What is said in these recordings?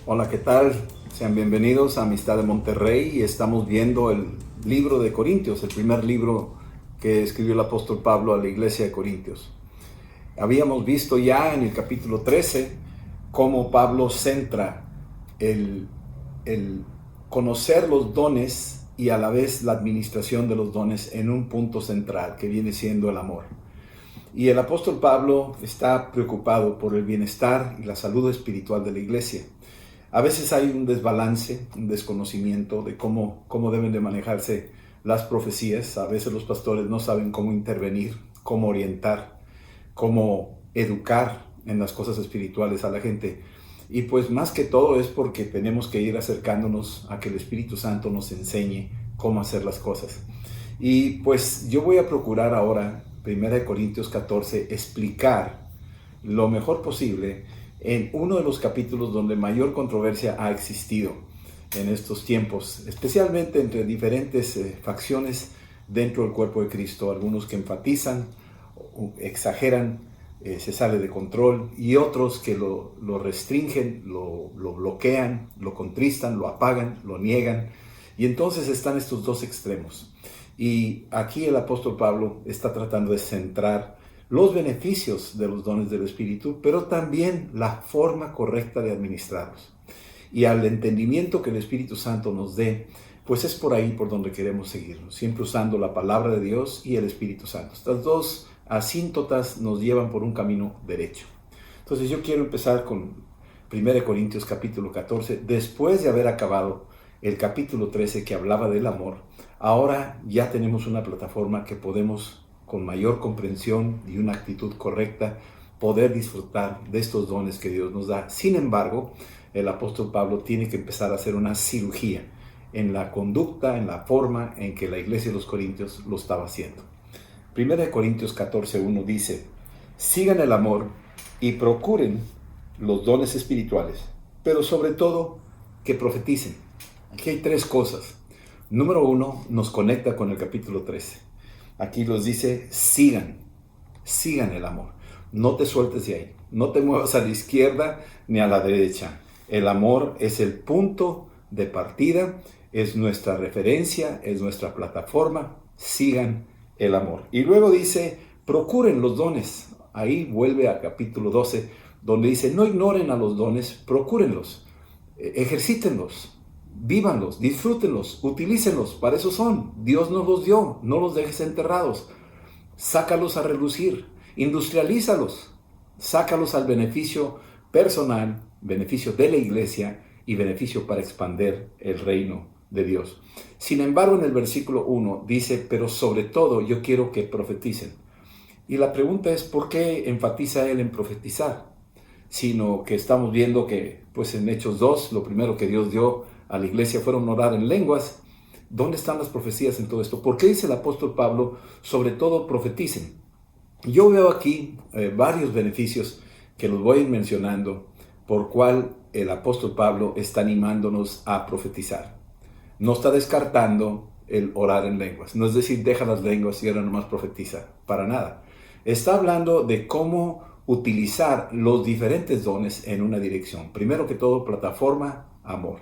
Hola, ¿qué tal? Sean bienvenidos a Amistad de Monterrey y estamos viendo el libro de Corintios, el primer libro que escribió el apóstol Pablo a la iglesia de Corintios. Habíamos visto ya en el capítulo 13 cómo Pablo centra el conocer los dones y a la vez la administración de los dones en un punto central que viene siendo el amor. Y el apóstol Pablo está preocupado por el bienestar y la salud espiritual de la iglesia. A veces hay un desbalance, un desconocimiento de cómo deben de manejarse las profecías. A veces los pastores no saben cómo intervenir, cómo orientar, cómo educar en las cosas espirituales a la gente. Y pues más que todo es porque tenemos que ir acercándonos a que el Espíritu Santo nos enseñe cómo hacer las cosas. Y pues yo voy a procurar ahora, 1 Corintios 14, explicar lo mejor posible en uno de los capítulos donde mayor controversia ha existido en estos tiempos, especialmente entre diferentes facciones dentro del cuerpo de Cristo, algunos que enfatizan, exageran, se sale de control, y otros que lo restringen, lo bloquean, lo contristan, lo apagan, lo niegan, y entonces están estos dos extremos. Y aquí el apóstol Pablo está tratando de centrar los beneficios de los dones del Espíritu, pero también la forma correcta de administrarlos. Y al entendimiento que el Espíritu Santo nos dé, pues es por ahí por donde queremos seguirnos, siempre usando la palabra de Dios y el Espíritu Santo. Estas dos asíntotas nos llevan por un camino derecho. Entonces yo quiero empezar con 1 Corintios capítulo 14, después de haber acabado el capítulo 13 que hablaba del amor. Ahora ya tenemos una plataforma que podemos, con mayor comprensión y una actitud correcta, poder disfrutar de estos dones que Dios nos da. Sin embargo, el apóstol Pablo tiene que empezar a hacer una cirugía en la conducta, en la forma en que la iglesia de los Corintios lo estaba haciendo. 1 Corintios 14:1 dice: sigan el amor y procuren los dones espirituales, pero sobre todo que profeticen. Aquí hay tres cosas. Número 1, nos conecta con el capítulo 13. Aquí nos dice: sigan el amor. No te sueltes de ahí, no te muevas a la izquierda ni a la derecha. El amor es el punto de partida, es nuestra referencia, es nuestra plataforma. Sigan el amor. Y luego dice: procuren los dones. Ahí vuelve a capítulo 12, donde dice: no ignoren a los dones, procúrenlos, ejercítenlos, vívanlos, disfrútenlos, utilícenlos. Para eso son. Dios nos los dio, no los dejes enterrados. Sácalos a relucir, industrialízalos, sácalos al beneficio personal, beneficio de la iglesia y beneficio para expandir el reino de Dios. Sin embargo, en el versículo 1 dice: pero sobre todo yo quiero que profeticen. Y la pregunta es: ¿por qué enfatiza él en profetizar? Sino que estamos viendo que pues en Hechos 2, lo primero que Dios dio a la iglesia fueron orar en lenguas. ¿Dónde están las profecías en todo esto? ¿Por qué dice el apóstol Pablo, sobre todo profeticen? Yo veo aquí varios beneficios que los voy a ir mencionando, por cual el apóstol Pablo está animándonos a profetizar. No está descartando el orar en lenguas. No es decir, deja las lenguas y ahora nomás profetiza. Para nada. Está hablando de cómo utilizar los diferentes dones en una dirección. Primero que todo, plataforma, amor.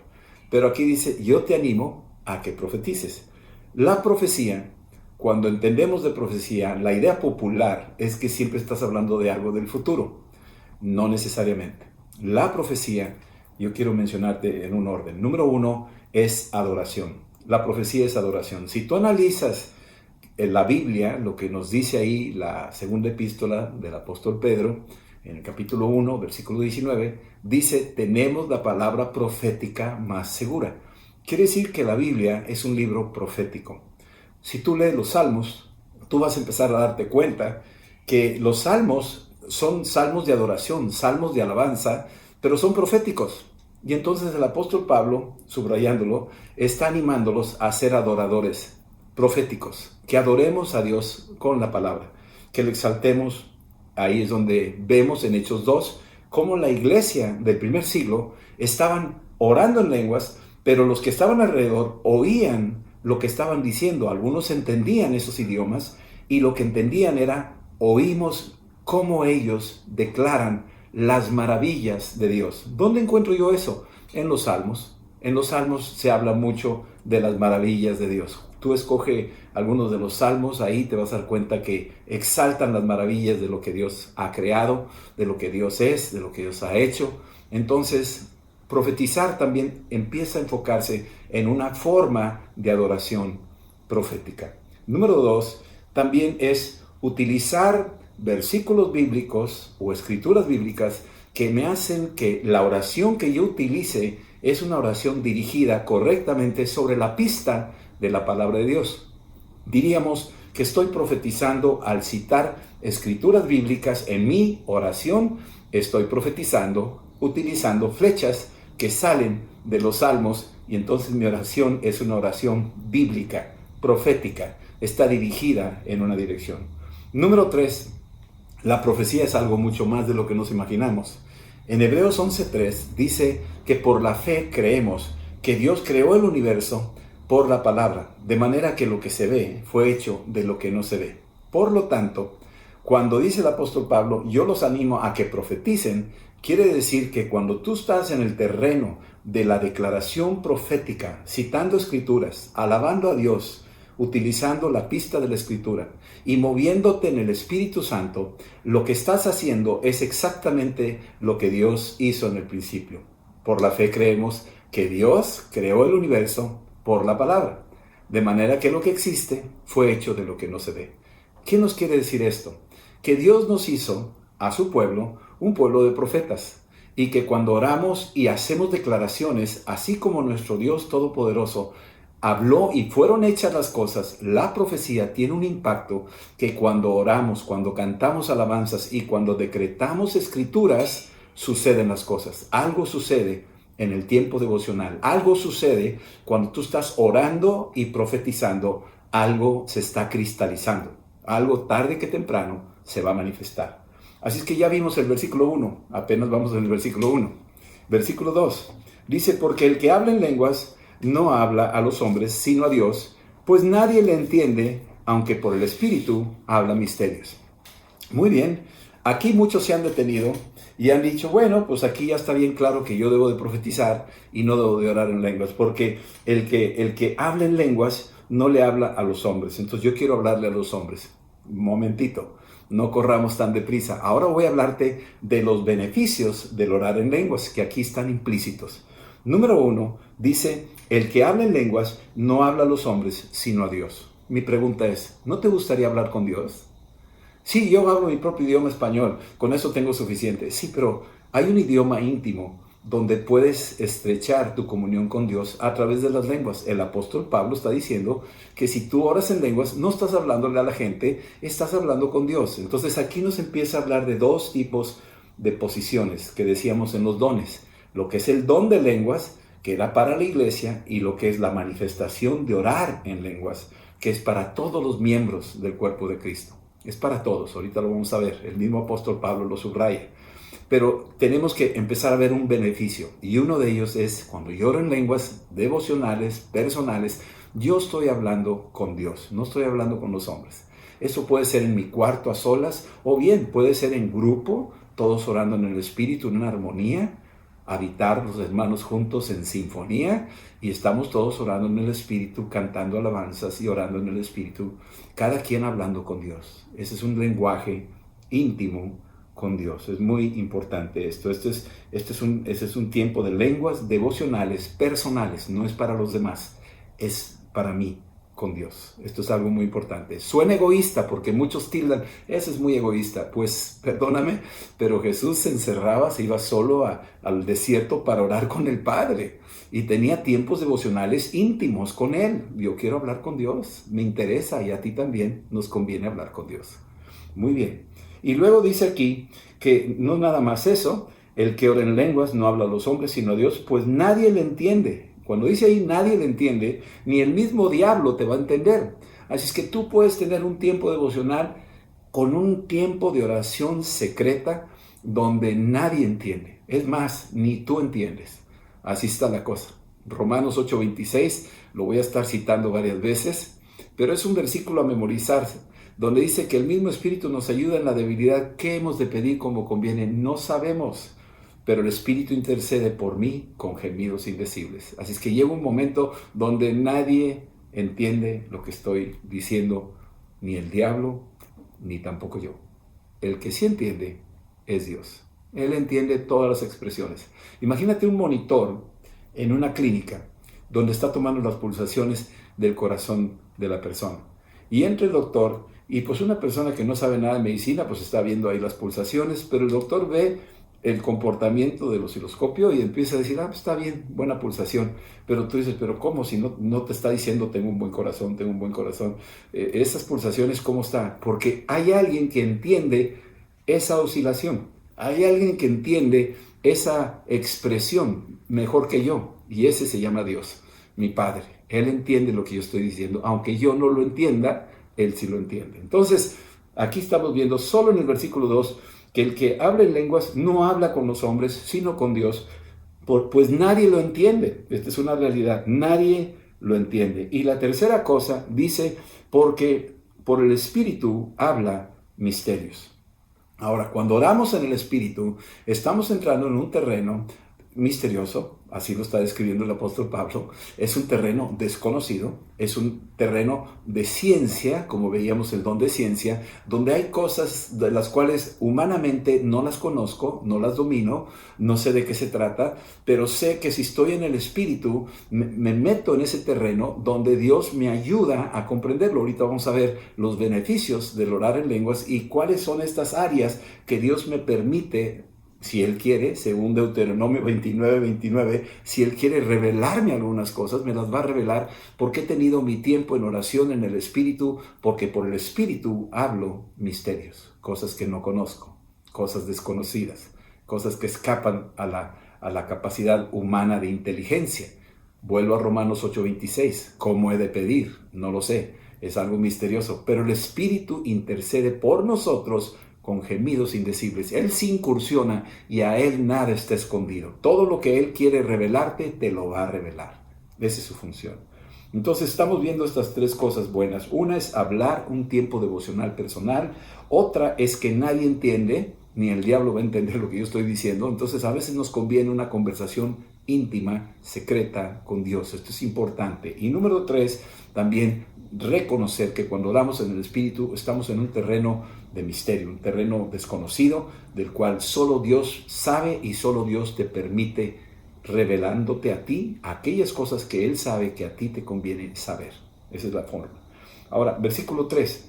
Pero aquí dice: yo te animo a que profetices. La profecía, cuando entendemos de profecía, la idea popular es que siempre estás hablando de algo del futuro. No necesariamente. La profecía, yo quiero mencionarte en un orden. Número 1 es adoración. La profecía es adoración. Si tú analizas en la Biblia, lo que nos dice ahí la segunda epístola del apóstol Pedro, en el capítulo 1, versículo 19, dice: tenemos la palabra profética más segura. Quiere decir que la Biblia es un libro profético. Si tú lees los salmos, tú vas a empezar a darte cuenta que los salmos son salmos de adoración, salmos de alabanza, pero son proféticos. Y entonces el apóstol Pablo, subrayándolo, está animándolos a ser adoradores proféticos, que adoremos a Dios con la palabra, que le exaltemos. Ahí es donde vemos en Hechos 2 cómo la iglesia del primer siglo estaban orando en lenguas, pero los que estaban alrededor oían lo que estaban diciendo. Algunos entendían esos idiomas y lo que entendían era: oímos cómo ellos declaran las maravillas de Dios. ¿Dónde encuentro yo eso? En los Salmos. En los Salmos se habla mucho de las maravillas de Dios. Tú escoge algunos de los Salmos, ahí te vas a dar cuenta que exaltan las maravillas de lo que Dios ha creado, de lo que Dios es, de lo que Dios ha hecho. Entonces, profetizar también empieza a enfocarse en una forma de adoración profética. Número 2, también es utilizar versículos bíblicos o escrituras bíblicas que me hacen que la oración que yo utilice es una oración dirigida correctamente sobre la pista de la palabra de Dios. Diríamos que estoy profetizando al citar escrituras bíblicas en mi oración, estoy profetizando utilizando flechas que salen de los salmos y entonces mi oración es una oración bíblica, profética, está dirigida en una dirección. Número 3, la profecía es algo mucho más de lo que nos imaginamos. En Hebreos 11:3 dice que por la fe creemos que Dios creó el universo por la palabra, de manera que lo que se ve fue hecho de lo que no se ve. Por lo tanto, cuando dice el apóstol Pablo, yo los animo a que profeticen, quiere decir que cuando tú estás en el terreno de la declaración profética, citando escrituras, alabando a Dios, utilizando la pista de la escritura y moviéndote en el Espíritu Santo, lo que estás haciendo es exactamente lo que Dios hizo en el principio. Por la fe creemos que Dios creó el universo por la palabra, de manera que lo que existe fue hecho de lo que no se ve. ¿Qué nos quiere decir esto? Que Dios nos hizo a su pueblo un pueblo de profetas y que cuando oramos y hacemos declaraciones, así como nuestro Dios Todopoderoso habló y fueron hechas las cosas, la profecía tiene un impacto que cuando oramos, cuando cantamos alabanzas y cuando decretamos escrituras, suceden las cosas. Algo sucede en el tiempo devocional. Algo sucede cuando tú estás orando y profetizando. Algo se está cristalizando. Algo tarde que temprano se va a manifestar. Así es que ya vimos el versículo 1. Apenas vamos en el versículo 1. Versículo 2. Dice, porque el que habla en lenguas no habla a los hombres, sino a Dios, pues nadie le entiende, aunque por el Espíritu habla misterios. Muy bien, aquí muchos se han detenido y han dicho, bueno, pues aquí ya está bien claro que yo debo de profetizar y no debo de orar en lenguas, porque el que habla en lenguas no le habla a los hombres. Entonces yo quiero hablarle a los hombres. Un momentito, no corramos tan deprisa. Ahora voy a hablarte de los beneficios del orar en lenguas, que aquí están implícitos. Número 1, dice, el que habla en lenguas no habla a los hombres, sino a Dios. Mi pregunta es, ¿no te gustaría hablar con Dios? Sí, yo hablo mi propio idioma español, con eso tengo suficiente. Sí, pero hay un idioma íntimo donde puedes estrechar tu comunión con Dios a través de las lenguas. El apóstol Pablo está diciendo que si tú oras en lenguas, no estás hablándole a la gente, estás hablando con Dios. Entonces aquí nos empieza a hablar de dos tipos de posiciones que decíamos en los dones. Lo que es el don de lenguas, que era para la iglesia, y lo que es la manifestación de orar en lenguas, que es para todos los miembros del cuerpo de Cristo. Es para todos, ahorita lo vamos a ver, el mismo apóstol Pablo lo subraya. Pero tenemos que empezar a ver un beneficio, y uno de ellos es cuando yo oro en lenguas devocionales, personales, yo estoy hablando con Dios, no estoy hablando con los hombres. Eso puede ser en mi cuarto a solas, o bien puede ser en grupo, todos orando en el Espíritu, en una armonía, habitar los hermanos juntos en sinfonía y estamos todos orando en el Espíritu, cantando alabanzas y orando en el Espíritu, cada quien hablando con Dios. Ese es un lenguaje íntimo con Dios. Es muy importante esto. Ese es un tiempo de lenguas devocionales, personales, no es para los demás, es para mí con Dios. Esto es algo muy importante. Suena egoísta porque muchos tildan, ese es muy egoísta. Pues perdóname, pero Jesús se encerraba, se iba solo al desierto para orar con el Padre y tenía tiempos devocionales íntimos con Él. Yo quiero hablar con Dios, me interesa y a ti también nos conviene hablar con Dios. Muy bien. Y luego dice aquí que no nada más eso, el que ora en lenguas no habla a los hombres sino a Dios, pues nadie le entiende. Cuando dice ahí nadie le entiende, ni el mismo diablo te va a entender. Así es que tú puedes tener un tiempo devocional con un tiempo de oración secreta donde nadie entiende. Es más, ni tú entiendes. Así está la cosa. Romanos 8:26, lo voy a estar citando varias veces, pero es un versículo a memorizarse, donde dice que el mismo Espíritu nos ayuda en la debilidad. ¿Qué hemos de pedir como conviene? No sabemos. pero el Espíritu intercede por mí con gemidos indecibles. Así es que llega un momento donde nadie entiende lo que estoy diciendo, ni el diablo, ni tampoco yo. El que sí entiende es Dios. Él entiende todas las expresiones. Imagínate un monitor en una clínica donde está tomando las pulsaciones del corazón de la persona. Y entra el doctor y pues una persona que no sabe nada de medicina pues está viendo ahí las pulsaciones, pero el doctor ve el comportamiento del osciloscopio y empieza a decir, pues está bien, buena pulsación. Pero tú dices, pero ¿cómo? Si no te está diciendo tengo un buen corazón, tengo un buen corazón. Esas pulsaciones, ¿cómo están? Porque hay alguien que entiende esa oscilación. Hay alguien que entiende esa expresión mejor que yo. Y ese se llama Dios, mi Padre. Él entiende lo que yo estoy diciendo. Aunque yo no lo entienda, Él sí lo entiende. Entonces, aquí estamos viendo solo en el versículo 2 que el que habla en lenguas no habla con los hombres, sino con Dios, pues nadie lo entiende. Esta es una realidad, nadie lo entiende. Y la tercera cosa dice, porque por el Espíritu habla misterios. Ahora, cuando oramos en el Espíritu, estamos entrando en un terreno misterioso, así lo está describiendo el apóstol Pablo. Es un terreno desconocido, es un terreno de ciencia, como veíamos el don de ciencia, donde hay cosas de las cuales humanamente no las conozco, no las domino, no sé de qué se trata, pero sé que si estoy en el Espíritu, me meto en ese terreno donde Dios me ayuda a comprenderlo. Ahorita vamos a ver los beneficios del orar en lenguas y cuáles son estas áreas que Dios me permite, si Él quiere, según Deuteronomio 29, si Él quiere revelarme algunas cosas, me las va a revelar, porque he tenido mi tiempo en oración en el Espíritu, porque por el Espíritu hablo misterios, cosas que no conozco, cosas desconocidas, cosas que escapan a la capacidad humana de inteligencia. Vuelvo a Romanos 8:26, ¿cómo he de pedir? No lo sé, es algo misterioso, pero el Espíritu intercede por nosotros con gemidos indecibles. Él sí incursiona y a Él nada está escondido. Todo lo que Él quiere revelarte, te lo va a revelar. Esa es su función. Entonces estamos viendo estas tres cosas buenas. Una es hablar un tiempo devocional personal. Otra es que nadie entiende, ni el diablo va a entender lo que yo estoy diciendo. Entonces a veces nos conviene una conversación íntima, secreta con Dios. Esto es importante. Y número 3, también reconocer que cuando oramos en el Espíritu estamos en un terreno de misterio, un terreno desconocido del cual solo Dios sabe y solo Dios te permite, revelándote a ti aquellas cosas que Él sabe que a ti te conviene saber. Esa es la forma. Ahora, versículo 3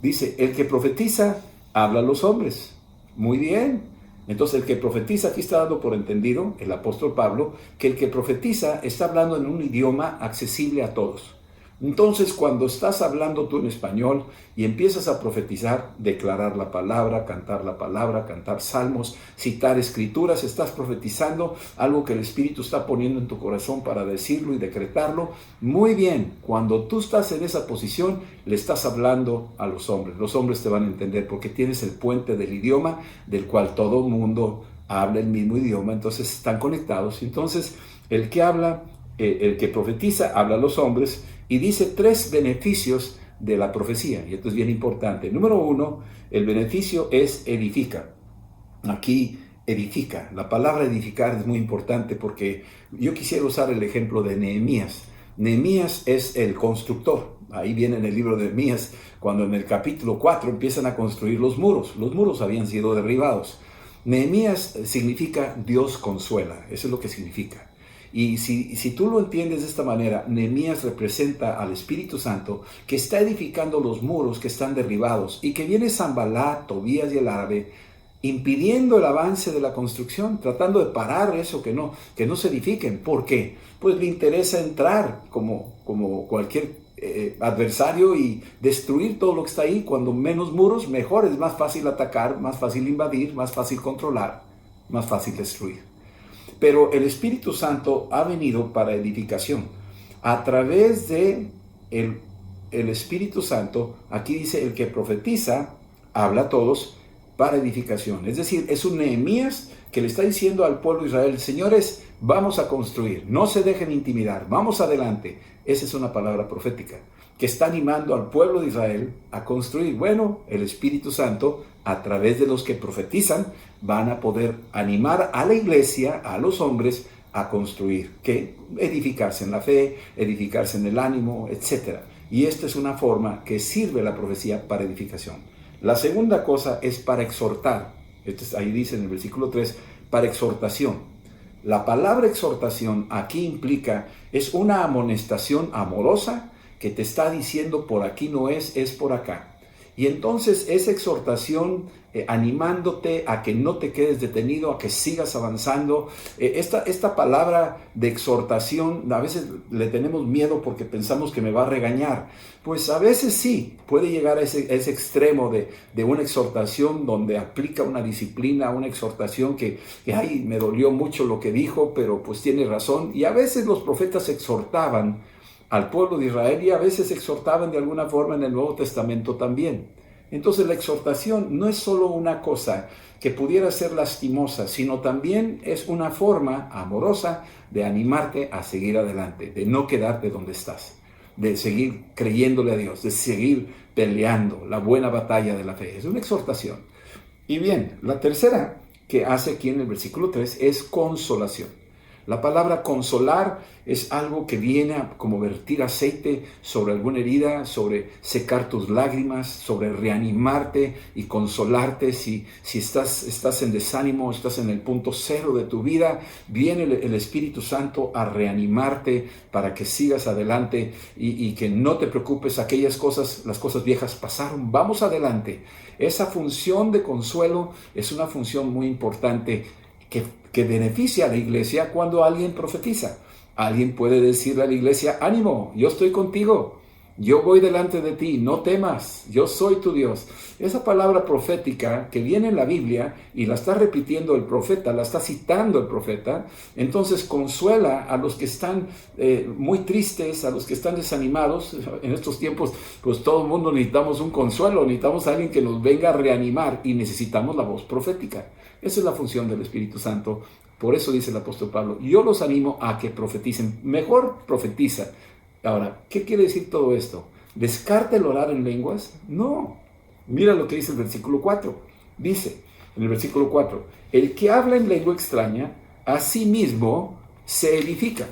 dice, el que profetiza habla a los hombres. Muy bien. Entonces el que profetiza, aquí está dando por entendido el apóstol Pablo, que el que profetiza está hablando en un idioma accesible a todos. Entonces, cuando estás hablando tú en español y empiezas a profetizar, declarar la palabra, cantar salmos, citar escrituras, estás profetizando algo que el Espíritu está poniendo en tu corazón para decirlo y decretarlo. Muy bien, cuando tú estás en esa posición, le estás hablando a los hombres. Los hombres te van a entender porque tienes el puente del idioma del cual todo mundo habla el mismo idioma, entonces están conectados. Entonces, el que profetiza habla a los hombres. Y dice 3 beneficios de la profecía, y esto es bien importante. Número 1, el beneficio es edifica. Aquí edifica. La palabra edificar es muy importante porque yo quisiera usar el ejemplo de Nehemías. Nehemías es el constructor. Ahí viene en el libro de Nehemías, cuando en el capítulo 4 empiezan a construir los muros. Los muros habían sido derribados. Nehemías significa Dios consuela, eso es lo que significa. Y si tú lo entiendes de esta manera, Nehemías representa al Espíritu Santo que está edificando los muros que están derribados y que viene Sanballat, Tobías y el árabe impidiendo el avance de la construcción, tratando de parar eso, que no se edifiquen. ¿Por qué? Pues le interesa entrar como cualquier adversario y destruir todo lo que está ahí. Cuando menos muros, mejor, es más fácil atacar, más fácil invadir, más fácil controlar, más fácil destruir. Pero el Espíritu Santo ha venido para edificación. A través de el Espíritu Santo, aquí dice, el que profetiza, habla a todos para edificación. Es decir, es un Nehemías que le está diciendo al pueblo de Israel, señores, vamos a construir, no se dejen intimidar, vamos adelante. Esa es una palabra profética. que está animando al pueblo de Israel a construir. Bueno, el Espíritu Santo, a través de los que profetizan, van a poder animar a la iglesia, a los hombres, a construir, que edificarse en la fe, edificarse en el ánimo, etc. Y esta es una forma que sirve la profecía para edificación. La segunda cosa es para exhortar. Ahí dice en el versículo 3, para exhortación. La palabra exhortación aquí implica, es una amonestación amorosa que te está diciendo por aquí no es por acá. Y entonces esa exhortación animándote a que no te quedes detenido, a que sigas avanzando. Esta palabra de exhortación, a veces le tenemos miedo porque pensamos que me va a regañar. Pues a veces sí, puede llegar a ese extremo de una exhortación donde aplica una disciplina, una exhortación que ay, me dolió mucho lo que dijo, pero pues tiene razón. Y a veces los profetas exhortaban al pueblo de Israel y a veces exhortaban de alguna forma en el Nuevo Testamento también. Entonces la exhortación no es solo una cosa que pudiera ser lastimosa, sino también es una forma amorosa de animarte a seguir adelante, de no quedarte donde estás, de seguir creyéndole a Dios, de seguir peleando la buena batalla de la fe. Es una exhortación. Y bien, la tercera que hace aquí en el versículo 3 es consolación. La palabra consolar es algo que viene a como vertir aceite sobre alguna herida, sobre secar tus lágrimas, sobre reanimarte y consolarte. Si estás en desánimo, estás en el punto cero de tu vida, viene el Espíritu Santo a reanimarte para que sigas adelante y que no te preocupes, las cosas viejas pasaron, vamos adelante. Esa función de consuelo es una función muy importante que beneficia a la iglesia cuando alguien profetiza. Alguien puede decirle a la iglesia, ánimo, yo estoy contigo, yo voy delante de ti, no temas, yo soy tu Dios. Esa palabra profética que viene en la Biblia y la está repitiendo el profeta, la está citando el profeta, entonces consuela a los que están muy tristes, a los que están desanimados. En estos tiempos, pues todo el mundo necesitamos un consuelo, necesitamos a alguien que nos venga a reanimar y necesitamos la voz profética. Esa es la función del Espíritu Santo. Por eso dice el apóstol Pablo, yo los animo a que profeticen. Mejor profetiza. Ahora, ¿qué quiere decir todo esto? ¿Descarta el orar en lenguas? No. Mira lo que dice el versículo 4. Dice, en el versículo 4, el que habla en lengua extraña, a sí mismo se edifica.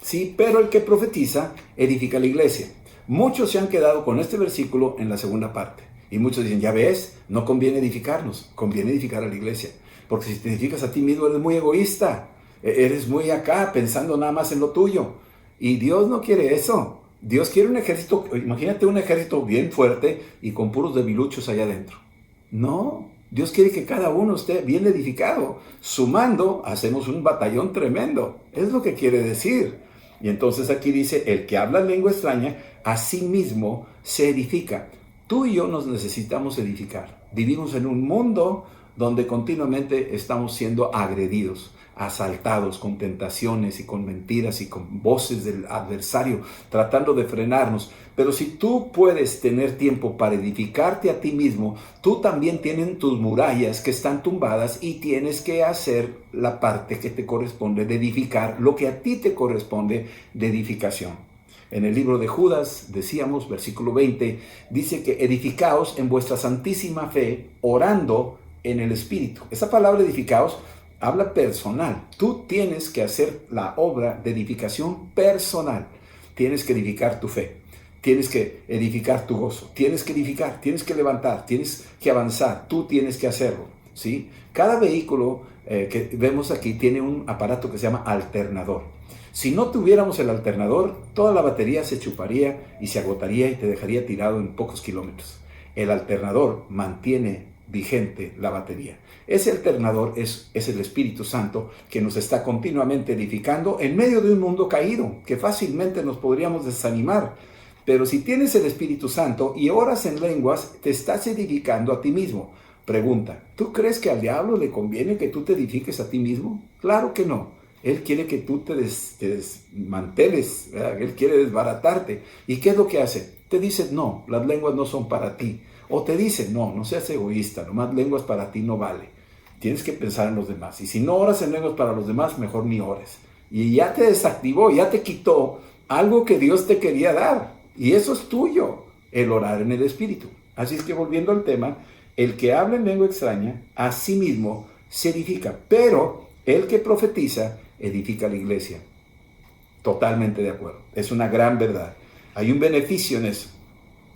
Sí, pero el que profetiza, edifica la iglesia. Muchos se han quedado con este versículo en la segunda parte. Y muchos dicen, ya ves, no conviene edificarnos, conviene edificar a la iglesia. Porque si te edificas a ti mismo, eres muy egoísta. Eres muy acá, pensando nada más en lo tuyo. Y Dios no quiere eso. Dios quiere un ejército, imagínate un ejército bien fuerte y con puros debiluchos allá adentro. No, Dios quiere que cada uno esté bien edificado. Sumando, hacemos un batallón tremendo. Es lo que quiere decir. Y entonces aquí dice, el que habla lengua extraña, a sí mismo se edifica. Tú y yo nos necesitamos edificar. Vivimos en un mundo donde continuamente estamos siendo agredidos, asaltados con tentaciones y con mentiras y con voces del adversario tratando de frenarnos. Pero si tú puedes tener tiempo para edificarte a ti mismo, tú también tienes tus murallas que están tumbadas y tienes que hacer la parte que te corresponde de edificar, lo que a ti te corresponde de edificación. En el libro de Judas, decíamos, versículo 20, dice que edificaos en vuestra santísima fe, orando en el Espíritu. Esa palabra edificaos habla personal. Tú tienes que hacer la obra de edificación personal. Tienes que edificar tu fe. Tienes que edificar tu gozo. Tienes que edificar, tienes que levantar, tienes que avanzar. Tú tienes que hacerlo, ¿sí? Cada vehículo que vemos aquí tiene un aparato que se llama alternador. Si no tuviéramos el alternador, toda la batería se chuparía y se agotaría y te dejaría tirado en pocos kilómetros. El alternador mantiene vigente la batería. Ese alternador es el Espíritu Santo que nos está continuamente edificando en medio de un mundo caído, que fácilmente nos podríamos desanimar. Pero si tienes el Espíritu Santo y oras en lenguas, te estás edificando a ti mismo. Pregunta, ¿tú crees que al diablo le conviene que tú te edifiques a ti mismo? Claro que no. Él quiere que tú te desmanteles, ¿verdad? Él quiere desbaratarte. ¿Y qué es lo que hace? Te dice, no, las lenguas no son para ti. O te dice, no seas egoísta, nomás lenguas para ti no vale. Tienes que pensar en los demás. Y si no oras en lenguas para los demás, mejor ni ores. Y ya te desactivó, ya te quitó algo que Dios te quería dar. Y eso es tuyo, el orar en el Espíritu. Así es que volviendo al tema, el que habla en lengua extraña, a sí mismo se edifica, pero el que profetiza edifica a la iglesia. Totalmente de acuerdo. Es una gran verdad. Hay un beneficio en eso.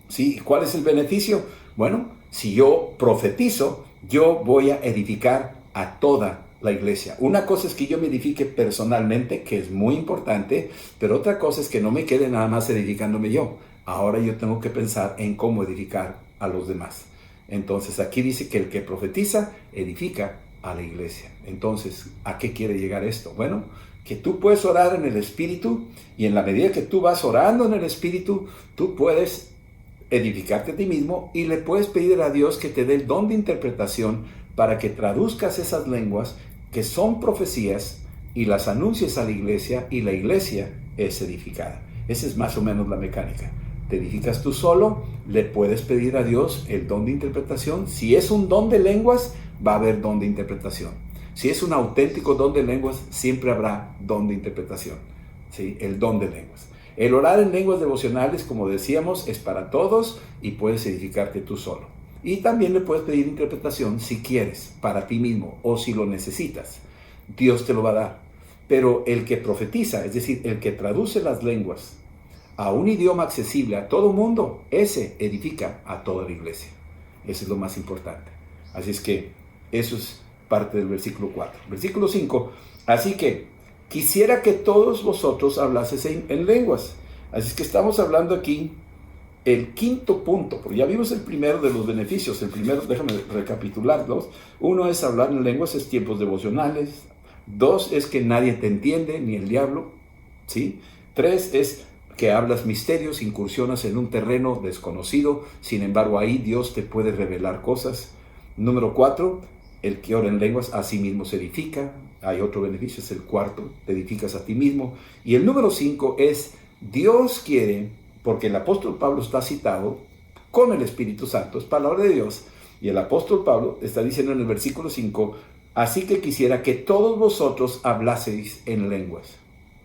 ¿Sí? ¿Cuál es el beneficio? Bueno, si yo profetizo, yo voy a edificar a toda la iglesia. Una cosa es que yo me edifique personalmente, que es muy importante, pero otra cosa es que no me quede nada más edificándome yo. Ahora yo tengo que pensar en cómo edificar a los demás. Entonces aquí dice que el que profetiza edifica a la iglesia. Entonces, ¿a qué quiere llegar esto? Bueno, que tú puedes orar en el Espíritu, y en la medida que tú vas orando en el Espíritu, tú puedes edificarte a ti mismo y le puedes pedir a Dios que te dé el don de interpretación para que traduzcas esas lenguas que son profecías y las anuncies a la iglesia, y la iglesia es edificada. Esa es más o menos la mecánica. Te edificas tú solo, le puedes pedir a Dios el don de interpretación. Si es un don de lenguas, va a haber don de interpretación. Si es un auténtico don de lenguas, siempre habrá don de interpretación. ¿Sí? El don de lenguas. El orar en lenguas devocionales, como decíamos, es para todos y puedes edificarte tú solo. Y también le puedes pedir interpretación si quieres, para ti mismo, o si lo necesitas. Dios te lo va a dar. Pero el que profetiza, es decir, el que traduce las lenguas a un idioma accesible a todo mundo, ese edifica a toda la iglesia. Eso es lo más importante. Así es que eso es parte del versículo 4. Versículo 5. Así que quisiera que todos vosotros hablaseis en lenguas. Así es que estamos hablando aquí el quinto punto, porque ya vimos el primero de los beneficios. El primero, déjame recapitularlos. Uno es hablar en lenguas, es tiempos devocionales. 2 es que nadie te entiende, ni el diablo. ¿Sí? 3 es que hablas misterios, incursionas en un terreno desconocido. Sin embargo, ahí Dios te puede revelar cosas. Número 4, el que ora en lenguas a sí mismo se edifica. Hay otro beneficio, es el cuarto, te edificas a ti mismo. Y el número 5 es, Dios quiere, porque el apóstol Pablo está citado con el Espíritu Santo, es palabra de Dios, y el apóstol Pablo está diciendo en el versículo 5, así que quisiera que todos vosotros hablaseis en lenguas.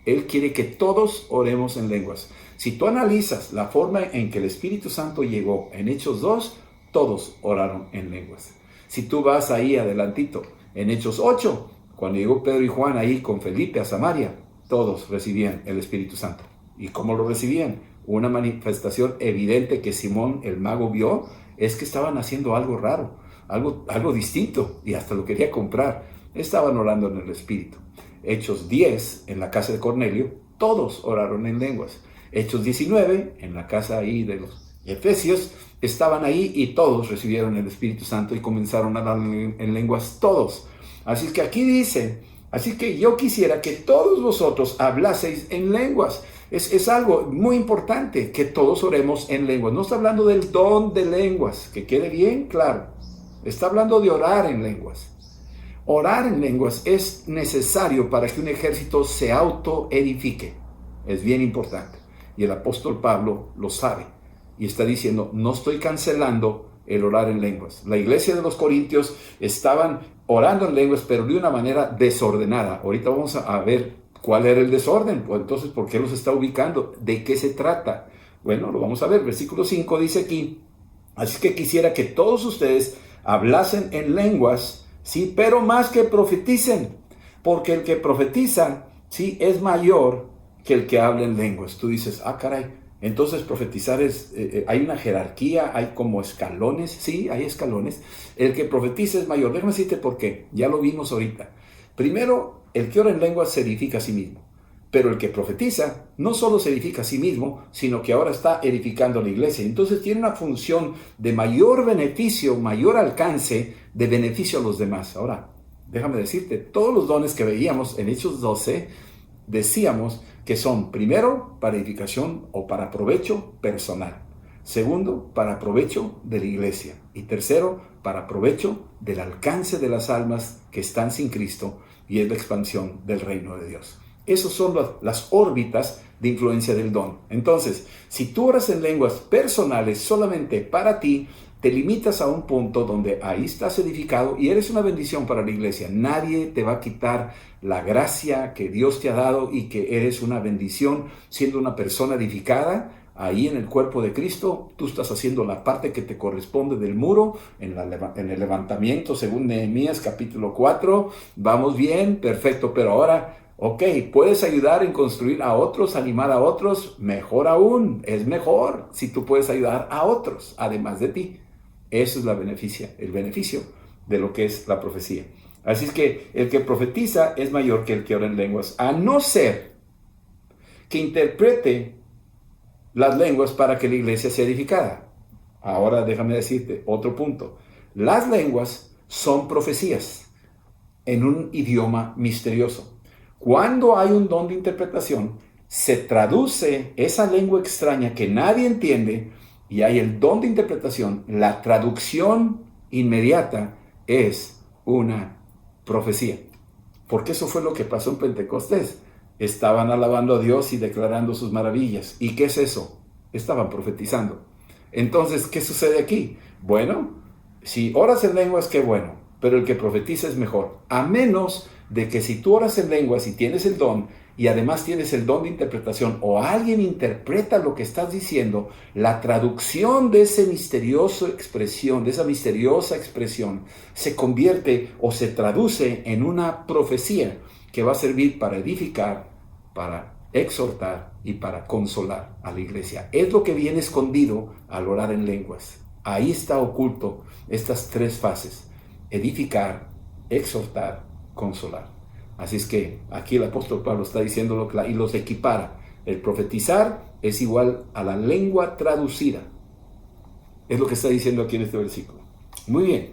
Él quiere que todos oremos en lenguas. Si tú analizas la forma en que el Espíritu Santo llegó en Hechos 2, todos oraron en lenguas. Si tú vas ahí adelantito, en Hechos 8, cuando llegó Pedro y Juan ahí con Felipe a Samaria, todos recibían el Espíritu Santo. ¿Y cómo lo recibían? Una manifestación evidente que Simón el mago vio, es que estaban haciendo algo raro, algo distinto, y hasta lo quería comprar. Estaban orando en el Espíritu. Hechos 10, en la casa de Cornelio, todos oraron en lenguas. Hechos 19, en la casa ahí de los Efesios, estaban ahí y todos recibieron el Espíritu Santo y comenzaron a hablar en lenguas todos. Así que aquí dice, así que yo quisiera que todos vosotros hablaseis en lenguas. Es algo muy importante que todos oremos en lenguas. No está hablando del don de lenguas, que quede bien claro. Está hablando de orar en lenguas. Orar en lenguas es necesario para que un ejército se autoedifique. Es bien importante. Y el apóstol Pablo lo sabe. Y está diciendo, no estoy cancelando el orar en lenguas. La iglesia de los Corintios estaban orando en lenguas, pero de una manera desordenada. Ahorita vamos a ver cuál era el desorden. Pues entonces, ¿por qué los está ubicando? ¿De qué se trata? Bueno, lo vamos a ver. Versículo 5 dice aquí, así que quisiera que todos ustedes hablasen en lenguas, sí, pero más que profeticen, porque el que profetiza, sí, es mayor que el que habla en lenguas. Tú dices, caray, entonces profetizar es, hay una jerarquía, hay como escalones, sí, hay escalones. El que profetiza es mayor. Déjame decirte por qué, ya lo vimos ahorita. Primero, el que ora en lenguas se edifica a sí mismo, pero el que profetiza no solo se edifica a sí mismo, sino que ahora está edificando a la iglesia. Entonces tiene una función de mayor beneficio, mayor alcance de beneficio a los demás. Ahora, déjame decirte, todos los dones que veíamos en Hechos 12, decíamos que son, primero, para edificación o para provecho personal. Segundo, para provecho de la iglesia. Y tercero, para provecho del alcance de las almas que están sin Cristo, y es la expansión del reino de Dios. Esas son las órbitas de influencia del don. Entonces, si tú oras en lenguas personales solamente para ti, te limitas a un punto donde ahí estás edificado y eres una bendición para la iglesia. Nadie te va a quitar la gracia que Dios te ha dado y que eres una bendición siendo una persona edificada. ahí en el cuerpo de Cristo, tú estás haciendo la parte que te corresponde del muro, en el levantamiento, según Nehemías capítulo 4, vamos bien, perfecto, pero ahora, ok, puedes ayudar en construir a otros, animar a otros, mejor aún, es mejor si tú puedes ayudar a otros, además de ti. Eso es el beneficio de lo que es la profecía. Así es que el que profetiza es mayor que el que ora en lenguas, a no ser que interprete las lenguas para que la iglesia sea edificada. Ahora déjame decirte otro punto. Las lenguas son profecías en un idioma misterioso. Cuando hay un don de interpretación, se traduce esa lengua extraña que nadie entiende y hay el don de interpretación. La traducción inmediata es una profecía. Porque eso fue lo que pasó en Pentecostés. Estaban alabando a Dios y declarando sus maravillas. ¿Y qué es eso? Estaban profetizando. Entonces, ¿qué sucede aquí? Bueno, si oras en lenguas, qué bueno, pero el que profetiza es mejor. A menos de que si tú oras en lenguas y tienes el don, y además tienes el don de interpretación, o alguien interpreta lo que estás diciendo, la traducción de esa misteriosa expresión, se convierte o se traduce en una profecía que va a servir para edificar, para exhortar y para consolar a la iglesia. Es lo que viene escondido al orar en lenguas. Ahí está oculto estas tres fases: edificar, exhortar, consolar. Así es que aquí el apóstol Pablo está diciendo y los equipara. El profetizar es igual a la lengua traducida. Es lo que está diciendo aquí en este versículo. Muy bien,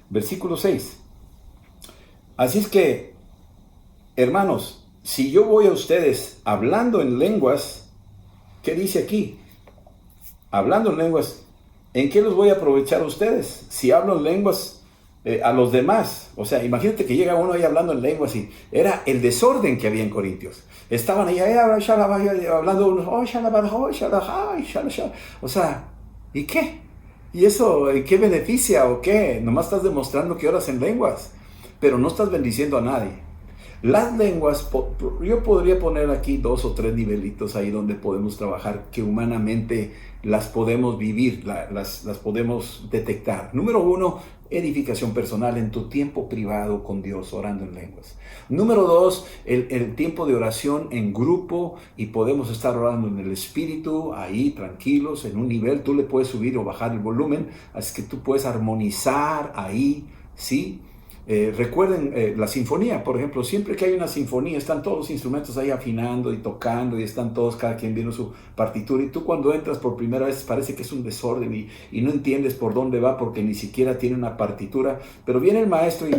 versículo 6. Así es que, hermanos, si yo voy a ustedes hablando en lenguas, ¿qué dice aquí? Hablando en lenguas, ¿en qué los voy a aprovechar a ustedes? Si hablo en lenguas a los demás. O sea, imagínate que llega uno ahí hablando en lenguas y era el desorden que había en Corintios. Estaban ahí hablando unos, o sea, ¿y qué? ¿Y eso qué beneficia o qué? Nomás estás demostrando que oras en lenguas, pero no estás bendiciendo a nadie. Las lenguas, yo podría poner aquí 2 o 3 nivelitos ahí donde podemos trabajar, que humanamente las podemos vivir, las podemos detectar. Número 1, edificación personal en tu tiempo privado con Dios, orando en lenguas. Número 2, el tiempo de oración en grupo, y podemos estar orando en el Espíritu, ahí tranquilos, en un nivel, tú le puedes subir o bajar el volumen, así que tú puedes armonizar ahí, ¿sí? Recuerden la sinfonía, por ejemplo, siempre que hay una sinfonía están todos los instrumentos ahí afinando y tocando y están todos, cada quien viendo su partitura, y tú cuando entras por primera vez parece que es un desorden y no entiendes por dónde va porque ni siquiera tiene una partitura, pero viene el maestro y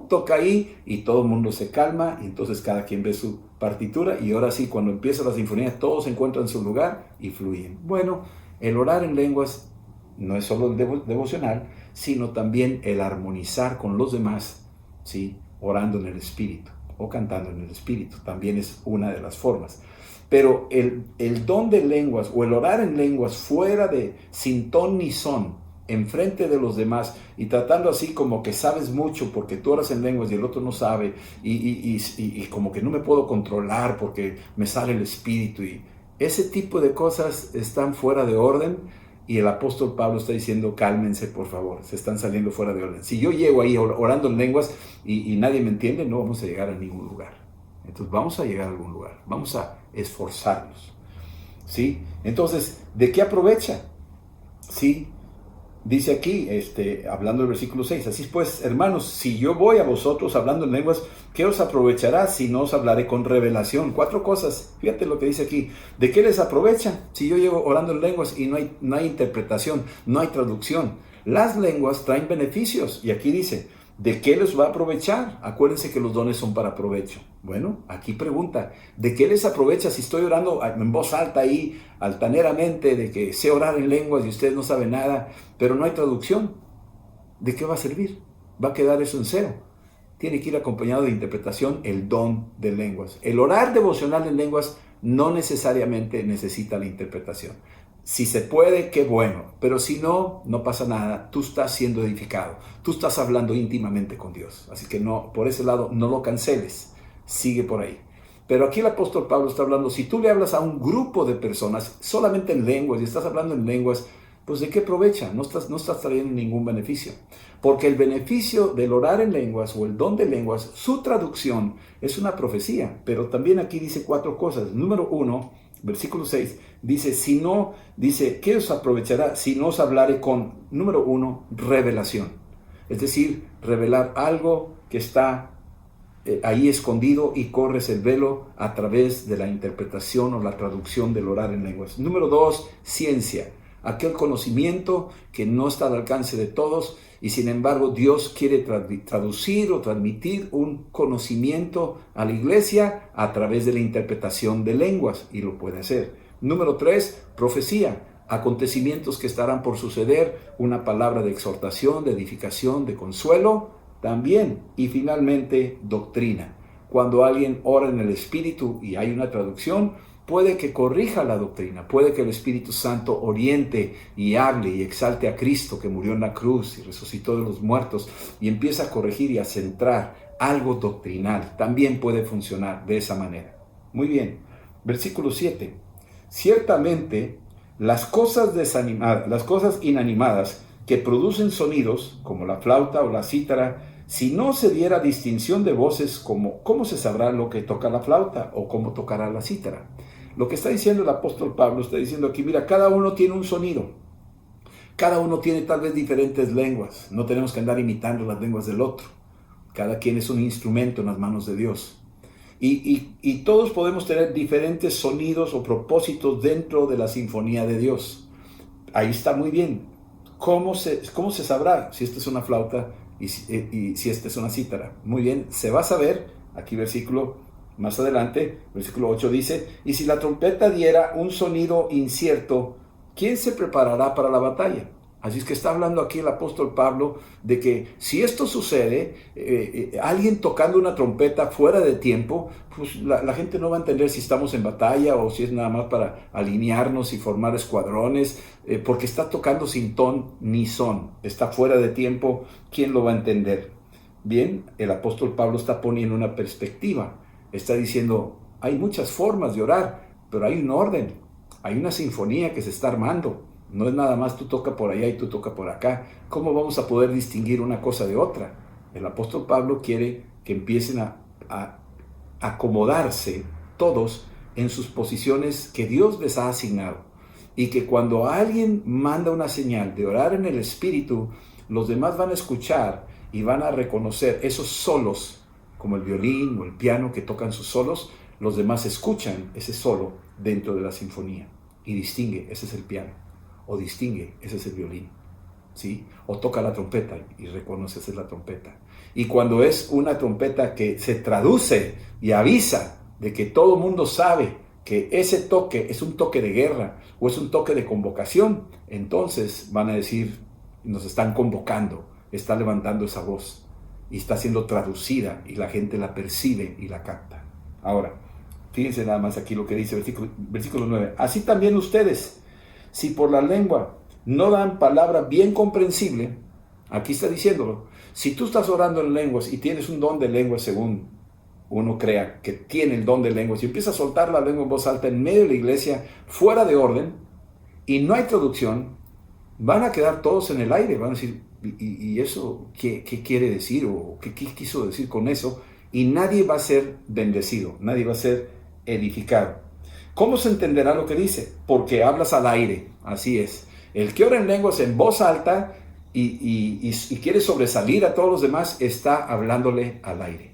toca ahí y todo el mundo se calma y entonces cada quien ve su partitura y ahora sí, cuando empieza la sinfonía todos se encuentran en su lugar y fluyen. Bueno, el orar en lenguas no es solo el devocional, sino también el armonizar con los demás, ¿sí? Orando en el Espíritu o cantando en el Espíritu, también es una de las formas. Pero el don de lenguas o el orar en lenguas fuera de sin ton ni son, enfrente de los demás y tratando así como que sabes mucho porque tú oras en lenguas y el otro no sabe y como que no me puedo controlar porque me sale el Espíritu, y ese tipo de cosas están fuera de orden. Y el apóstol Pablo está diciendo, cálmense por favor, se están saliendo fuera de orden. Si yo llego ahí orando en lenguas y nadie me entiende, no vamos a llegar a ningún lugar. Entonces vamos a llegar a algún lugar, vamos a esforzarnos, ¿sí? Entonces, ¿de qué aprovecha? ¿Sí? Dice aquí, hablando del versículo 6, así pues, hermanos, si yo voy a vosotros hablando en lenguas, ¿qué os aprovechará si no os hablaré con revelación? 4 cosas, fíjate lo que dice aquí. ¿De qué les aprovecha si yo llego orando en lenguas y no hay interpretación, no hay traducción? Las lenguas traen beneficios, y aquí dice, ¿de qué les va a aprovechar? Acuérdense que los dones son para provecho. Bueno, aquí pregunta, ¿de qué les aprovecha si estoy orando en voz alta ahí, altaneramente, de que sé orar en lenguas y ustedes no saben nada, pero no hay traducción? ¿De qué va a servir? ¿Va a quedar eso en cero? Tiene que ir acompañado de interpretación el don de lenguas. El orar devocional en lenguas no necesariamente necesita la interpretación. Si se puede, qué bueno, pero si no, no pasa nada. Tú estás siendo edificado, tú estás hablando íntimamente con Dios, así que no, por ese lado no lo canceles, sigue por ahí. Pero aquí el apóstol Pablo está hablando, si tú le hablas a un grupo de personas, solamente en lenguas, y estás hablando en lenguas, pues ¿de qué aprovecha? No estás trayendo ningún beneficio. Porque el beneficio del orar en lenguas o el don de lenguas, su traducción es una profecía. Pero también aquí dice 4 cosas. Número 1, versículo 6, dice, ¿qué os aprovechará si no os hablare con, número 1, revelación? Es decir, revelar algo que está ahí escondido y corres el velo a través de la interpretación o la traducción del orar en lenguas. Número 2, ciencia. Aquel conocimiento que no está al alcance de todos y sin embargo Dios quiere traducir o transmitir un conocimiento a la iglesia a través de la interpretación de lenguas y lo puede hacer. Número 3, profecía. Acontecimientos que estarán por suceder, una palabra de exhortación, de edificación, de consuelo, también. Y finalmente, doctrina. Cuando alguien ora en el Espíritu y hay una traducción, puede que corrija la doctrina, puede que el Espíritu Santo oriente y hable y exalte a Cristo que murió en la cruz y resucitó de los muertos y empieza a corregir y a centrar algo doctrinal. También puede funcionar de esa manera. Muy bien, versículo 7. Ciertamente, las cosas inanimadas que producen sonidos, como la flauta o la cítara, si no se diera distinción de voces, ¿cómo se sabrá lo que toca la flauta o cómo tocará la cítara? Lo que está diciendo el apóstol Pablo, está diciendo aquí, mira, cada uno tiene un sonido. Cada uno tiene tal vez diferentes lenguas. No tenemos que andar imitando las lenguas del otro. Cada quien es un instrumento en las manos de Dios. Y todos podemos tener diferentes sonidos o propósitos dentro de la sinfonía de Dios. Ahí está muy bien. ¿Cómo se sabrá si esta es una flauta y si esta es una cítara? Muy bien, se va a saber, aquí versículo más adelante, versículo 8 dice, y si la trompeta diera un sonido incierto, ¿quién se preparará para la batalla? Así es que está hablando aquí el apóstol Pablo de que si esto sucede, alguien tocando una trompeta fuera de tiempo, pues la gente no va a entender si estamos en batalla o si es nada más para alinearnos y formar escuadrones, porque está tocando sin ton ni son, está fuera de tiempo, ¿quién lo va a entender? Bien, el apóstol Pablo está poniendo una perspectiva, está diciendo, hay muchas formas de orar, pero hay un orden, hay una sinfonía que se está armando. No es nada más tú toca por allá y tú toca por acá. ¿Cómo vamos a poder distinguir una cosa de otra? El apóstol Pablo quiere que empiecen a acomodarse todos en sus posiciones que Dios les ha asignado. Y que cuando alguien manda una señal de orar en el Espíritu, los demás van a escuchar y van a reconocer esos solos, como el violín o el piano que tocan sus solos. Los demás escuchan ese solo dentro de la sinfonía y distingue, ese es el piano. O distingue, ese es el violín, ¿sí? O toca la trompeta y reconoce, esa es la trompeta. Y cuando es una trompeta que se traduce y avisa de que todo el mundo sabe que ese toque es un toque de guerra o es un toque de convocación, entonces van a decir, nos están convocando, está levantando esa voz y está siendo traducida y la gente la percibe y la capta. Ahora, fíjense nada más aquí lo que dice versículo 9. Así también ustedes, si por la lengua no dan palabra bien comprensible, aquí está diciéndolo, si tú estás orando en lenguas y tienes un don de lenguas según uno crea que tiene el don de lenguas y empieza a soltar la lengua en voz alta en medio de la iglesia, fuera de orden, y no hay traducción, van a quedar todos en el aire, van a decir, ¿y eso qué quiere decir? ¿O qué quiso decir con eso? Y nadie va a ser bendecido, nadie va a ser edificado. ¿Cómo se entenderá lo que dice? Porque hablas al aire, así es. El que ora en lenguas en voz alta y quiere sobresalir a todos los demás, está hablándole al aire.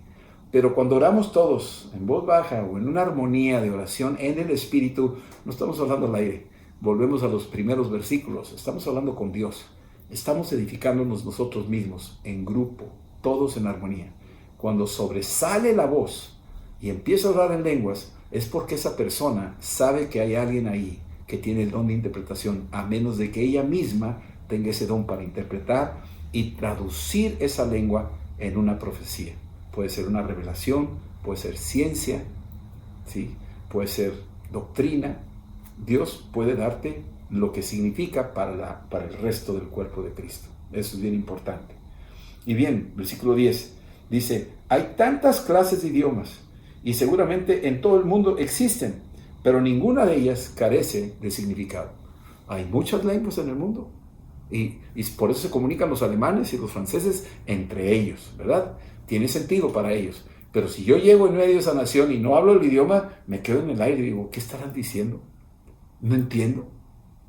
Pero cuando oramos todos en voz baja o en una armonía de oración en el Espíritu, no estamos hablando al aire. Volvemos a los primeros versículos, estamos hablando con Dios. Estamos edificándonos nosotros mismos en grupo, todos en armonía. Cuando sobresale la voz y empieza a orar en lenguas, es porque esa persona sabe que hay alguien ahí que tiene el don de interpretación, a menos de que ella misma tenga ese don para interpretar y traducir esa lengua en una profecía. Puede ser una revelación, puede ser ciencia, ¿sí? Puede ser doctrina. Dios puede darte lo que significa para el resto del cuerpo de Cristo. Eso es bien importante. Y bien, versículo 10 dice, hay tantas clases de idiomas y seguramente en todo el mundo existen, pero ninguna de ellas carece de significado. Hay muchas lenguas en el mundo y por eso se comunican los alemanes y los franceses entre ellos, ¿verdad? Tiene sentido para ellos. Pero si yo llego en medio de esa nación y no hablo el idioma, me quedo en el aire y digo, ¿qué estarán diciendo? No entiendo.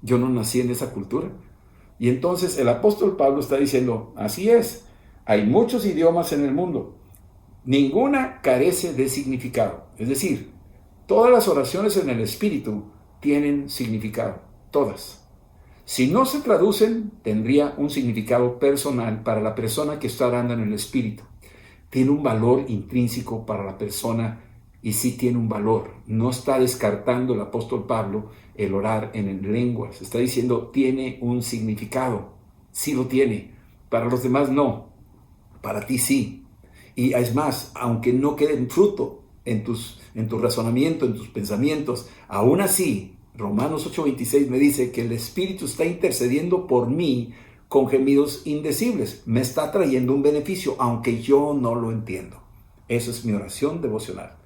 Yo no nací en esa cultura. Y entonces el apóstol Pablo está diciendo, así es, hay muchos idiomas en el mundo. Ninguna carece de significado. Es decir, todas las oraciones en el Espíritu tienen significado. Todas. Si no se traducen, tendría un significado personal para la persona que está orando en el Espíritu. Tiene un valor intrínseco para la persona y sí tiene un valor. No está descartando el apóstol Pablo el orar en lenguas. Está diciendo, tiene un significado. Sí lo tiene. Para los demás no. Para ti sí. Y es más, aunque no quede en fruto en tu razonamiento, en tus pensamientos, aún así, Romanos 8:26 me dice que el Espíritu está intercediendo por mí con gemidos indecibles. Me está trayendo un beneficio, aunque yo no lo entiendo. Eso es mi oración devocional.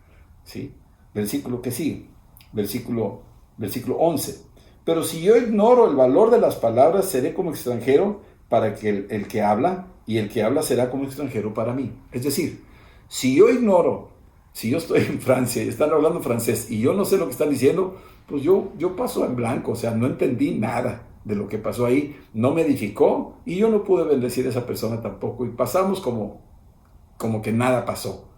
¿Sí? Versículo que sigue, versículo 11. Pero si yo ignoro el valor de las palabras, seré como extranjero para que el que habla, y el que habla será como extranjero para mí. Es decir, si yo ignoro, si yo estoy en Francia y están hablando francés y yo no sé lo que están diciendo, pues yo paso en blanco, o sea, no entendí nada de lo que pasó ahí, no me edificó y yo no pude bendecir a esa persona tampoco y pasamos como que nada pasó.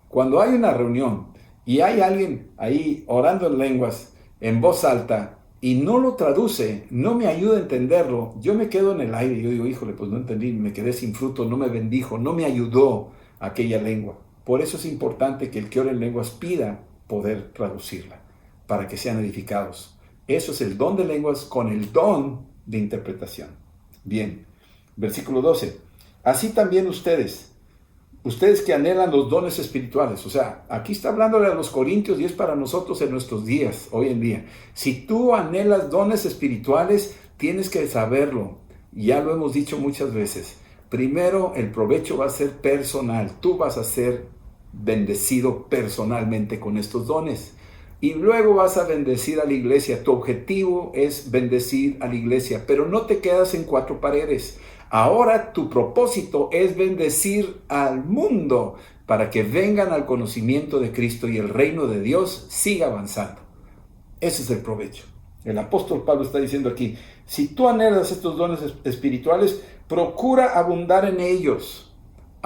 Cuando hay una reunión y hay alguien ahí orando en lenguas en voz alta y no lo traduce, no me ayuda a entenderlo, yo me quedo en el aire y yo digo, híjole, pues no entendí, me quedé sin fruto, no me bendijo, no me ayudó aquella lengua. Por eso es importante que el que ore en lenguas pida poder traducirla para que sean edificados. Eso es el don de lenguas con el don de interpretación. Bien, versículo 12. Así también ustedes que anhelan los dones espirituales. O sea, aquí está hablándole a los corintios y es para nosotros en nuestros días, hoy en día. Si tú anhelas dones espirituales, tienes que saberlo. Ya lo hemos dicho muchas veces. Primero, el provecho va a ser personal. Tú vas a ser bendecido personalmente con estos dones. Y luego vas a bendecir a la iglesia. Tu objetivo es bendecir a la iglesia, pero no te quedas en cuatro paredes. Ahora tu propósito es bendecir al mundo para que vengan al conocimiento de Cristo y el reino de Dios siga avanzando. Ese es el provecho. El apóstol Pablo está diciendo aquí, si tú anhelas estos dones espirituales, procura abundar en ellos.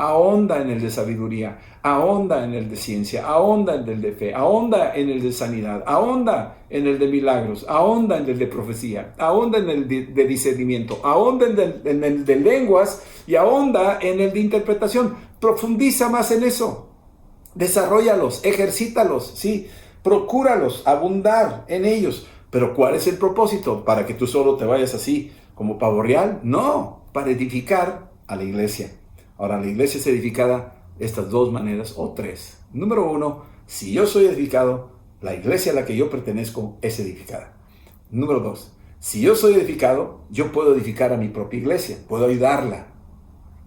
Ahonda en el de sabiduría, ahonda en el de ciencia, ahonda en el de fe, ahonda en el de sanidad, ahonda en el de milagros, ahonda en el de profecía, ahonda en el de discernimiento, ahonda en el de lenguas y ahonda en el de interpretación. Profundiza más en eso, desarróllalos, ejercítalos, ¿sí? Procúralos, abundar en ellos. Pero ¿cuál es el propósito? ¿Para que tú solo te vayas así como pavo real? No, para edificar a la iglesia. Ahora, la iglesia es edificada de estas dos maneras o tres. Número uno, si yo soy edificado, la iglesia a la que yo pertenezco es edificada. Número dos, si yo soy edificado, yo puedo edificar a mi propia iglesia, puedo ayudarla.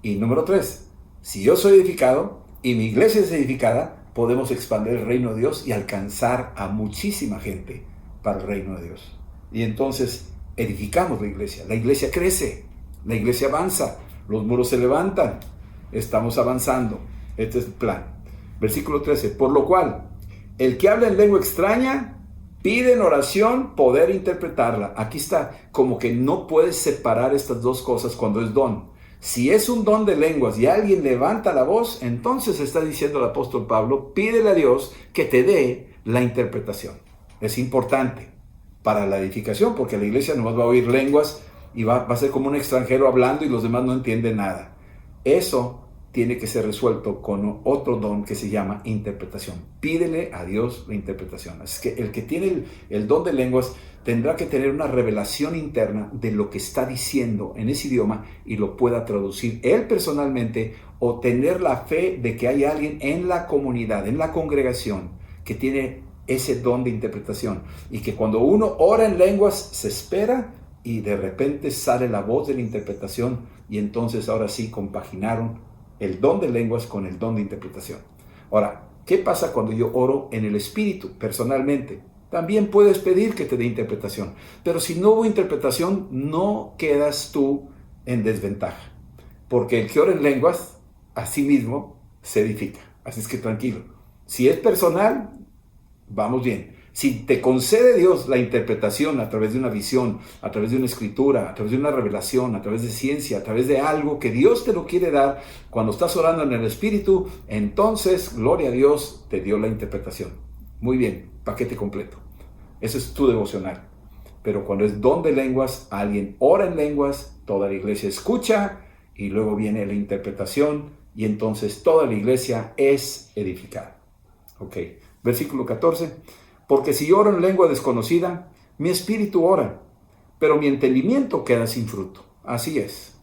Y número tres, si yo soy edificado y mi iglesia es edificada, podemos expandir el reino de Dios y alcanzar a muchísima gente para el reino de Dios. Y entonces edificamos la iglesia crece, la iglesia avanza, los muros se levantan. Estamos avanzando. Este es el plan. Versículo 13. Por lo cual, el que habla en lengua extraña, pide en oración poder interpretarla. Aquí está, como que no puedes separar estas dos cosas cuando es don. Si es un don de lenguas y alguien levanta la voz, entonces está diciendo el apóstol Pablo, pídele a Dios que te dé la interpretación. Es importante para la edificación, porque la iglesia nomás va a oír lenguas y va a ser como un extranjero hablando y los demás no entienden nada. Eso tiene que ser resuelto con otro don que se llama interpretación. Pídele a Dios la interpretación. Es que el que tiene el don de lenguas tendrá que tener una revelación interna de lo que está diciendo en ese idioma y lo pueda traducir él personalmente o tener la fe de que hay alguien en la comunidad, en la congregación, que tiene ese don de interpretación y que cuando uno ora en lenguas se espera y de repente sale la voz de la interpretación y entonces ahora sí compaginaron el don de lenguas con el don de interpretación. Ahora, ¿Qué pasa cuando yo oro en el Espíritu, personalmente? También puedes pedir que te dé interpretación, pero si no hubo interpretación, no quedas tú en desventaja, porque el que ora en lenguas, a sí mismo, se edifica. Así es que tranquilo. Si es personal, vamos bien. Si te concede Dios la interpretación a través de una visión, a través de una escritura, a través de una revelación, a través de ciencia, a través de algo que Dios te lo quiere dar, cuando estás orando en el Espíritu, entonces, gloria a Dios, te dio la interpretación. Muy bien, paquete completo. Eso es tu devocional. Pero cuando es don de lenguas, alguien ora en lenguas, toda la iglesia escucha y luego viene la interpretación y entonces toda la iglesia es edificada. Ok, versículo 14. Porque si oro en lengua desconocida, mi espíritu ora, pero mi entendimiento queda sin fruto. Así es.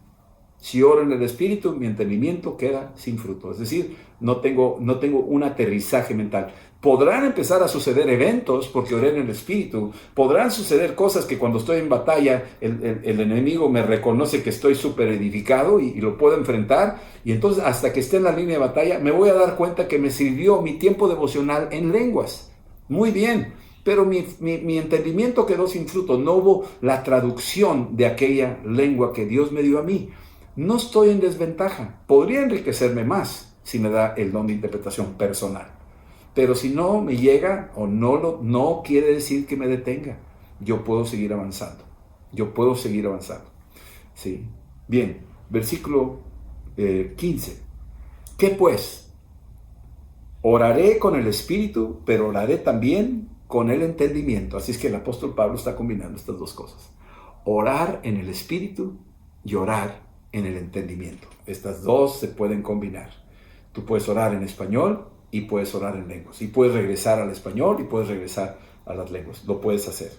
Si oro en el espíritu, mi entendimiento queda sin fruto. Es decir, no tengo un aterrizaje mental. Podrán empezar a suceder eventos porque oré en el espíritu. Podrán suceder cosas que cuando estoy en batalla, el enemigo me reconoce que estoy súper edificado y lo puedo enfrentar. Y entonces hasta que esté en la línea de batalla, me voy a dar cuenta que me sirvió mi tiempo devocional en lenguas. Muy bien, pero mi entendimiento quedó sin fruto. No hubo la traducción de aquella lengua que Dios me dio a mí. No estoy en desventaja. Podría enriquecerme más si me da el don de interpretación personal. Pero si no me llega o no quiere decir que me detenga. Yo puedo seguir avanzando. Yo puedo seguir avanzando. ¿Sí? Bien, versículo 15. ¿Qué pues? Oraré con el espíritu, pero oraré también con el entendimiento. Así es que el apóstol Pablo está combinando estas dos cosas. Orar en el espíritu y orar en el entendimiento. Estas dos se pueden combinar. Tú puedes orar en español y puedes orar en lenguas. Y puedes regresar al español y puedes regresar a las lenguas. Lo puedes hacer.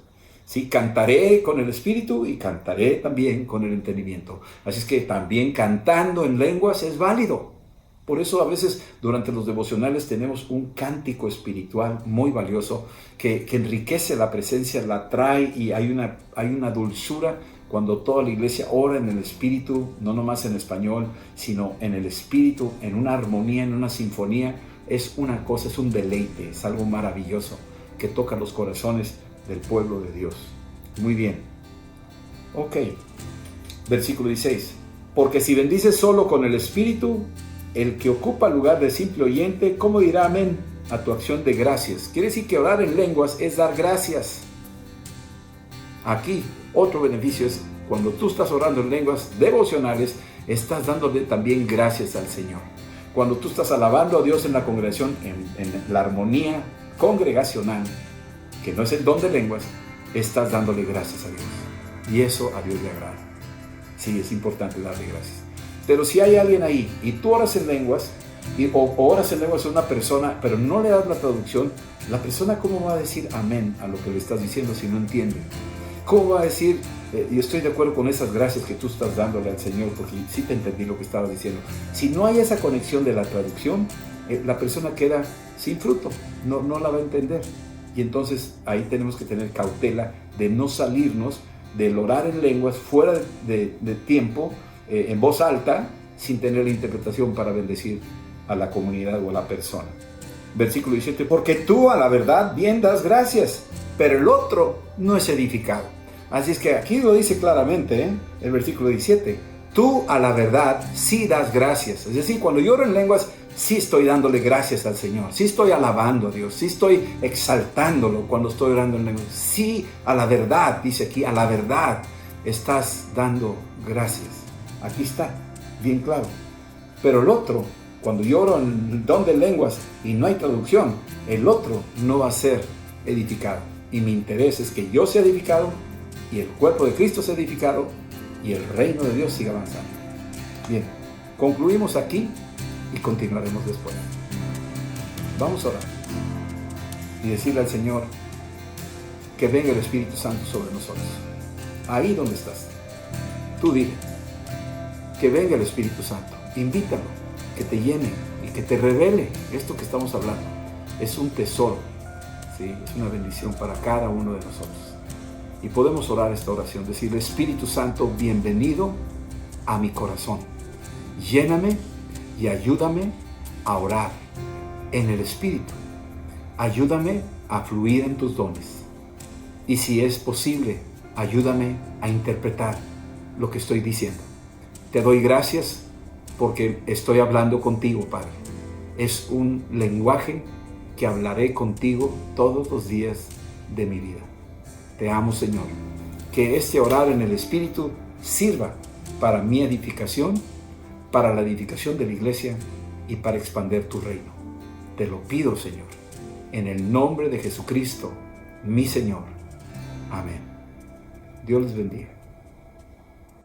Sí, cantaré con el espíritu y cantaré también con el entendimiento. Así es que también cantando en lenguas es válido. Por eso a veces durante los devocionales tenemos un cántico espiritual muy valioso que enriquece la presencia, la trae y hay una dulzura cuando toda la iglesia ora en el espíritu, no nomás en español, sino en el espíritu, en una armonía, en una sinfonía. Es una cosa, es un deleite, es algo maravilloso que toca los corazones del pueblo de Dios. Muy bien. Ok. Versículo 16. Porque si bendices solo con el espíritu, el que ocupa el lugar de simple oyente, ¿cómo dirá amén a tu acción de gracias? Quiere decir que orar en lenguas es dar gracias. Aquí, otro beneficio es cuando tú estás orando en lenguas devocionales, estás dándole también gracias al Señor. Cuando tú estás alabando a Dios en la congregación, en la armonía congregacional, que no es el don de lenguas, estás dándole gracias a Dios. Y eso a Dios le agrada. Sí, es importante darle gracias. Pero si hay alguien ahí y tú oras en lenguas, o oras en lenguas a una persona, pero no le das la traducción, la persona ¿cómo va a decir amén a lo que le estás diciendo si no entiende? ¿Cómo va a decir, yo estoy de acuerdo con esas gracias que tú estás dándole al Señor, porque sí te entendí lo que estabas diciendo? Si no hay esa conexión de la traducción, la persona queda sin fruto, no la va a entender. Y entonces ahí tenemos que tener cautela de no salirnos del orar en lenguas fuera de tiempo, en voz alta, sin tener la interpretación para bendecir a la comunidad o a la persona. Versículo 17, porque tú a la verdad bien das gracias, pero el otro no es edificado. Así es que aquí lo dice claramente, el versículo 17, tú a la verdad sí das gracias. Es decir, cuando yo oro en lenguas, sí estoy dándole gracias al Señor, sí estoy alabando a Dios, sí estoy exaltándolo cuando estoy orando en lenguas. Sí, a la verdad, dice aquí, a la verdad estás dando gracias. Aquí está, bien claro. Pero el otro, cuando yo oro en don de lenguas y no hay traducción, el otro no va a ser edificado. Y mi interés es que yo sea edificado y el cuerpo de Cristo sea edificado y el reino de Dios siga avanzando. Bien, concluimos aquí y continuaremos después. Vamos a orar y decirle al Señor que venga el Espíritu Santo sobre nosotros. Ahí donde estás, tú dile que venga el Espíritu Santo, invítalo, que te llene y que te revele esto que estamos hablando. Es un tesoro, ¿sí? Es una bendición para cada uno de nosotros. Y podemos orar esta oración, decirle, Espíritu Santo, bienvenido a mi corazón. Lléname y ayúdame a orar en el Espíritu. Ayúdame a fluir en tus dones. Y si es posible, ayúdame a interpretar lo que estoy diciendo. Te doy gracias porque estoy hablando contigo, Padre. Es un lenguaje que hablaré contigo todos los días de mi vida. Te amo, Señor. Que este orar en el Espíritu sirva para mi edificación, para la edificación de la iglesia y para expandir tu reino. Te lo pido, Señor, en el nombre de Jesucristo, mi Señor. Amén. Dios les bendiga.